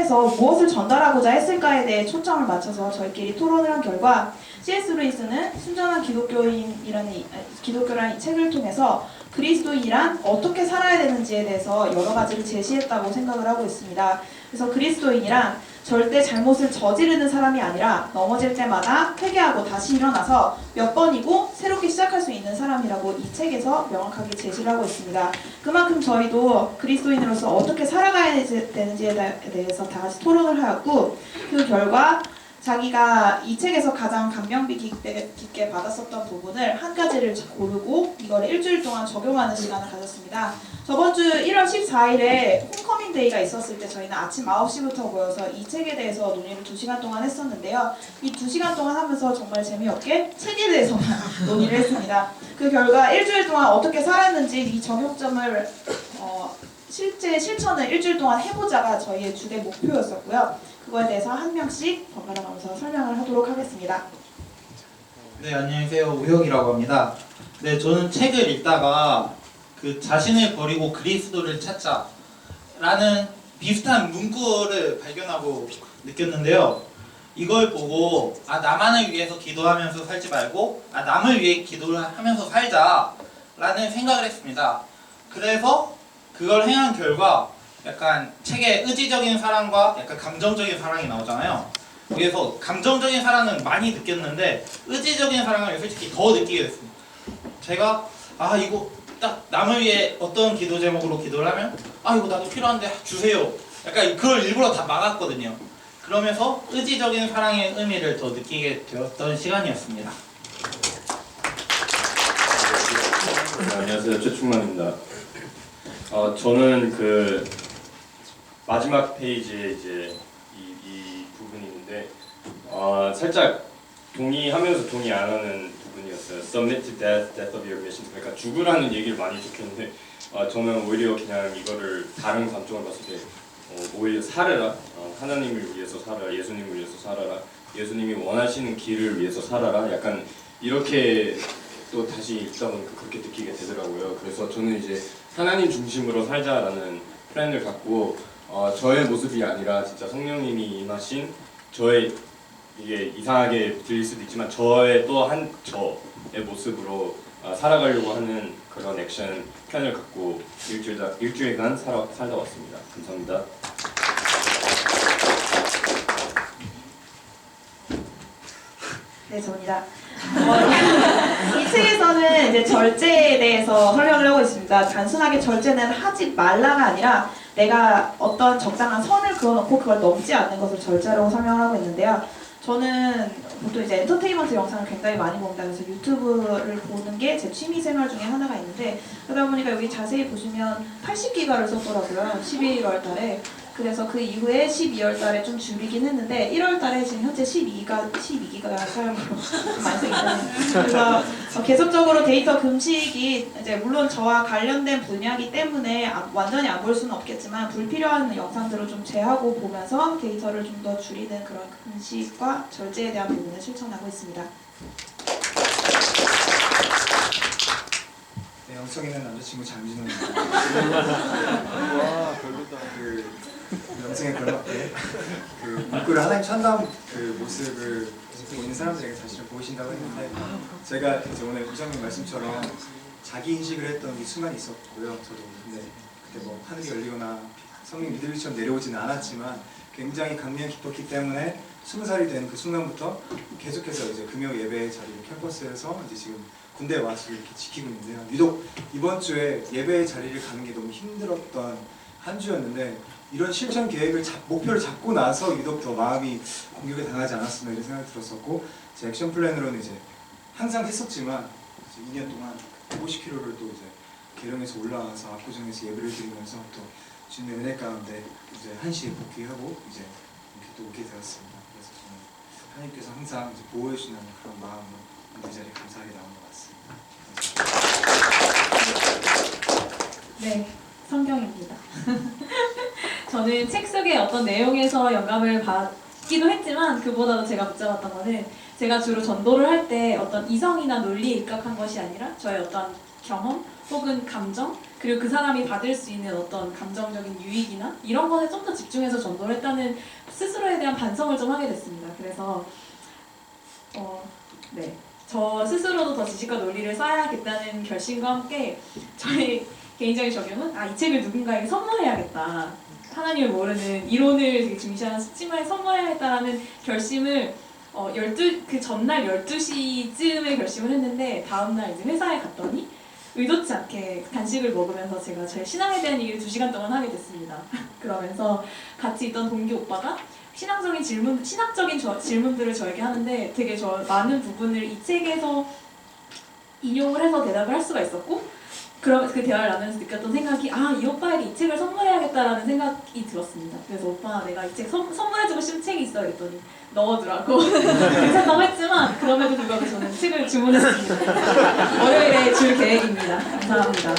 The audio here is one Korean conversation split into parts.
통해서 무엇을 전달하고자 했을까에 대해 초점을 맞춰서 저희끼리 토론을 한 결과 C.S. 루이스는 순전한 기독교라는 이 책을 통해서 그리스도인이란 어떻게 살아야 되는지에 대해서 여러 가지를 제시했다고 생각을 하고 있습니다. 그래서 그리스도인이란 절대 잘못을 저지르는 사람이 아니라 넘어질 때마다 회개하고 다시 일어나서 몇 번이고 새롭게 시작할 수 있는 사람이라고 이 책에서 명확하게 제시를 하고 있습니다. 그만큼 저희도 그리스도인으로서 어떻게 살아가야 되는지에 대해서 다 같이 토론을 하였고 그 결과 자기가 이 책에서 가장 감명 깊게 받았었던 부분을 한 가지를 고르고 이걸 일주일 동안 적용하는 시간을 가졌습니다. 저번 주 1월 14일에 홈커밍 데이가 있었을 때 저희는 아침 9시부터 모여서 이 책에 대해서 논의를 2시간 동안 했었는데요. 이 2시간 동안 하면서 정말 재미없게 책에 대해서만 논의를 했습니다. 그 결과 일주일 동안 어떻게 살았는지 이 적용점을 실제 실천을 일주일 동안 해보자가 저희의 주된 목표였었고요. 그거에 대해서 한 명씩 번갈아 가면서 설명을 하도록 하겠습니다. 네, 안녕하세요. 우혁이라고 합니다. 네, 저는 책을 읽다가 그 자신을 버리고 그리스도를 찾자라는 비슷한 문구를 발견하고 느꼈는데요. 이걸 보고 나만을 위해서 기도하면서 살지 말고 남을 위해 기도를 하면서 살자라는 생각을 했습니다. 그래서 그걸 행한 결과 약간 책에 의지적인 사랑과 약간 감정적인 사랑이 나오잖아요. 그래서 감정적인 사랑은 많이 느꼈는데 의지적인 사랑을 솔직히 더 느끼게 됐습니다. 제가 이거 딱 남을 위해 어떤 기도 제목으로 기도를 하면 이거 나도 필요한데 주세요. 약간 그걸 일부러 다 막았거든요. 그러면서 의지적인 사랑의 의미를 더 느끼게 되었던 시간이었습니다. 네, 안녕하세요. 최충만입니다. 저는 그 마지막 페이지에 이제 이 부분이 있는데 살짝 동의하면서 동의 안 하는 부분이었어요. Submit to death, death of your mission. 그러니까 죽으라는 얘기를 많이 듣겠는데 저는 오히려 그냥 이거를 다른 관점을 봤을 때 오히려 살아라. 하나님을 위해서 살아라. 예수님을 위해서 살아라. 예수님이 원하시는 길을 위해서 살아라. 약간 이렇게 또 다시 읽다 보니까 그렇게 느끼게 되더라고요. 그래서 저는 이제 하나님 중심으로 살자라는 플랜을 갖고 저의 모습이 아니라 진짜 성령님이 임하신 저의, 이게 이상하게 들릴 수도 있지만 저의 또 한 저의 모습으로 살아가려고 하는 그런 액션 플랜을 갖고 일주일간 살다 왔습니다. 감사합니다. 네, 저입니다. 이 책에서는 이제 절제에 대해서 설명을 하고 있습니다. 단순하게 절제는 하지 말라가 아니라 내가 어떤 적당한 선을 그어놓고 그걸 넘지 않는 것을 절제라고 설명을 하고 있는데요. 저는 보통 이제 엔터테인먼트 영상을 굉장히 많이 봅니다. 그래서 유튜브를 보는 게 제 취미생활 중에 하나가 있는데 그러다 보니까 여기 자세히 보시면 80기가를 썼더라고요. 11월 달에. 그래서 그 이후에 12월 달에 좀 줄이긴 했는데 1월 달에 지금 현재 12기가 사용으로 많이 쓰기 때문에 그래서 계속적으로 데이터 금식이 이제 물론 저와 관련된 분야이기 때문에 완전히 안 볼 수는 없겠지만 불필요한 영상들을 좀 제하고 보면서 데이터를 좀 더 줄이는 그런 금식과 절제에 대한 부분을 실천하고 있습니다. 네, 영성 있는 남자친구 장진호입니다. 와, 별로다. 영성에 걸맞게 문구를 하나님 찬다운 모습을 보고 있는 사람들에게 자신을 보이신다고 했는데 제가 이제 오늘 부장님 말씀처럼 자기 인식을 했던 이 순간이 있었고요. 저도 근데 그때 뭐 하늘이 열리거나 성령 미들처럼 내려오지는 않았지만 굉장히 감명 깊었기 때문에 20살이 된 그 순간부터 계속해서 이제 금요 예배 자리를 캠퍼스에서 이제 지금 군대에 와서 이렇게 지키고 있는데요. 유독 이번 주에 예배 자리를 가는 게 너무 힘들었던 한 주였는데 이런 실천 계획을 목표를 잡고 나서 유독 더 마음이 공격에 당하지 않았으면 이런 생각이 들었었고 제 액션 플랜으로는 이제 항상 했었지만 이제 2년 동안 50km를 또 이제 계룡에서 올라와서 압구정에서 예배를 드리면서 또 주님의 은혜 가운데 이제 1시에 복귀하고 이제 이렇게 또 오게 되었습니다. 그래서 저는 하나님께서 항상 이제 보호해 주시는 그런 마음으로 이 자리에 감사하게 나온 것 같습니다. 네, 성경입니다. 저는 책 속의 어떤 내용에서 영감을 받기도 했지만 그보다도 제가 붙잡았던 거는 제가 주로 전도를 할 때 어떤 이성이나 논리에 입각한 것이 아니라 저의 어떤 경험 혹은 감정 그리고 그 사람이 받을 수 있는 어떤 감정적인 유익이나 이런 것에 좀 더 집중해서 전도를 했다는 스스로에 대한 반성을 좀 하게 됐습니다. 그래서 네, 저 스스로도 더 지식과 논리를 쌓아야겠다는 결심과 함께 저의 개인적인 적용은 이 책을 누군가에게 선물해야겠다. 하나님을 모르는 이론을 되게 중시하는 스치마에 선물해야겠다라는 결심을 그 전날 12시쯤에 결심을 했는데 다음날 이제 회사에 갔더니 의도치 않게 간식을 먹으면서 제가 제 신앙에 대한 얘기를 2시간 동안 하게 됐습니다. 그러면서 같이 있던 동기 오빠가 신학적인 질문들을 저에게 하는데 되게 많은 부분을 이 책에서 인용을 해서 대답을 할 수가 있었고 그러면 그 대화를 나누면서 느꼈던 생각이 이 오빠에게 이 책을 선물해야겠다라는 생각이 들었습니다. 그래서 오빠 내가 이 책 선물해주고 싶은 책이 있어 이랬더니 넣어두라고 괜찮다고 했지만 그럼에도 불구하고 저는 책을 주문했습니다. 월요일에 줄 계획입니다. 감사합니다.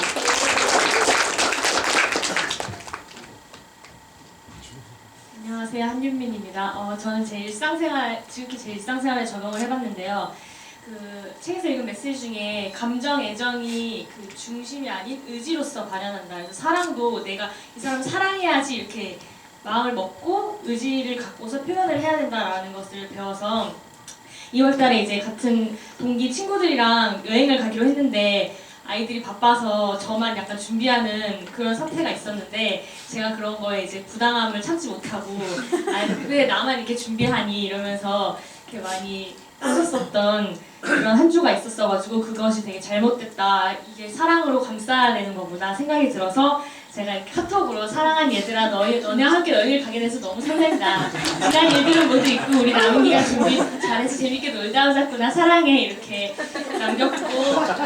안녕하세요, 한윤민입니다. 저는 지금까지 제 일상생활에 적용을 해봤는데요. 그 책에서 읽은 메시지 중에 감정, 애정이 그 중심이 아닌 의지로서 발현한다. 그래서 사랑도 내가 이 사람을 사랑해야지 이렇게 마음을 먹고 의지를 갖고서 표현을 해야 된다라는 것을 배워서 2월달에 이제 같은 동기 친구들이랑 여행을 가기로 했는데 아이들이 바빠서 저만 약간 준비하는 그런 사태가 있었는데 제가 그런 거에 이제 부당함을 참지 못하고 왜 나만 이렇게 준비하니 이러면서 이렇게 많이 따졌었던 그런 한 주가 있었어가지고 그것이 되게 잘못됐다. 이게 사랑으로 감싸야 되는 거구나 생각이 들어서 제가 이렇게 카톡으로 사랑한 얘들아 너네와 함께 여행을 가게 돼서 너무 설렌다. 지난 일들은 모두 있고 우리 남은 기간 준비 잘해서 재밌게 놀다 오자꾸나 사랑해 이렇게 남겼고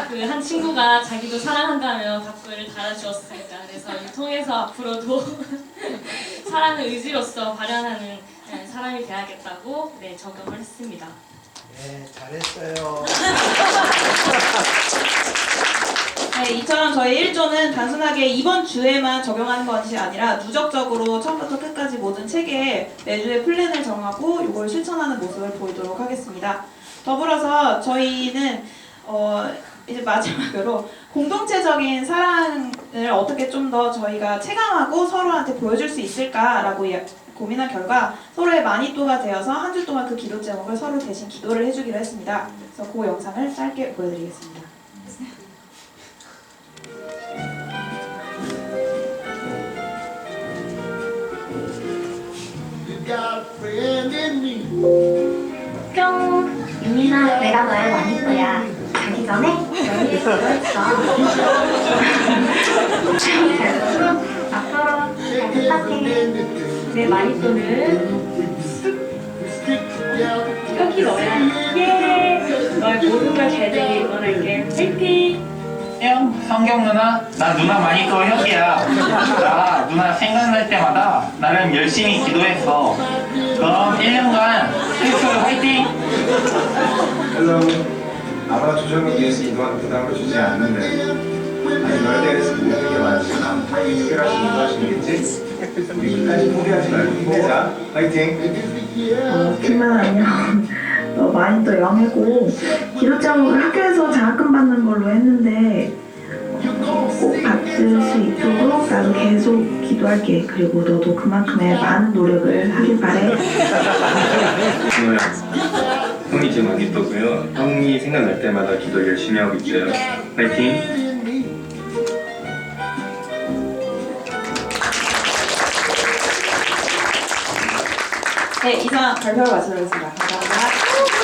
그 한 친구가 자기도 사랑한다며 답글을 달아주었으니까 그래서 이 통해서 앞으로도 사랑을 의지로서 발현하는 사람이 돼야겠다고 적용을 했습니다. 네, 잘했어요. 네, 이처럼 저희 1조는 단순하게 이번 주에만 적용하는 것이 아니라 누적적으로 처음부터 끝까지 모든 책에 매주의 플랜을 정하고 이걸 실천하는 모습을 보이도록 하겠습니다. 더불어서 저희는 이제 마지막으로 공동체적인 사랑을 어떻게 좀 더 저희가 체감하고 서로한테 보여줄 수 있을까라고 고민한 결과 서로의 마니또가 되어서 한 주 동안 그 기도 제목을 서로 대신 기도를 해주기로 했습니다. 그래서 그 영상을 짧게 보여드리겠습니다. 뿅! 유민아, 내가 너의 마니또야. 자기 전에 너희의 기도했어. 앞으로 잘 부탁해. 내 마니또는 여기 너야. 예! 너의 모든 걸 잘 되게 응원할게. 화이팅! 안녕, 성경 누나. 나 누나 많이 또 형이야. 나 누나 생각날 때마다 나름 열심히 기도했어. 그럼 1년간 필수 화이팅! 그래서 아무나 조정을 위해서 기도하는 부담을 주지 않는데 아니 너에 대해서 모든 게 많지만 특별하신 기도하시겠지? 우리 끝까지 포기하지 말고 힘내자. 화이팅! 김은 안녕. 너 많이 또 영이고 기도 제목을 학교에서 장학금 받는 걸로 했는데 꼭 받을 수 있도록 나도 계속 기도할게. 그리고 너도 그만큼의 많은 노력을 하길 바래. 형이 제 마니또고요. 형이 생각날 때마다 기도 열심히 하고 있어요. 파이팅! 네, 이상 발표를 마치도록 하겠습니다. 감사합니다.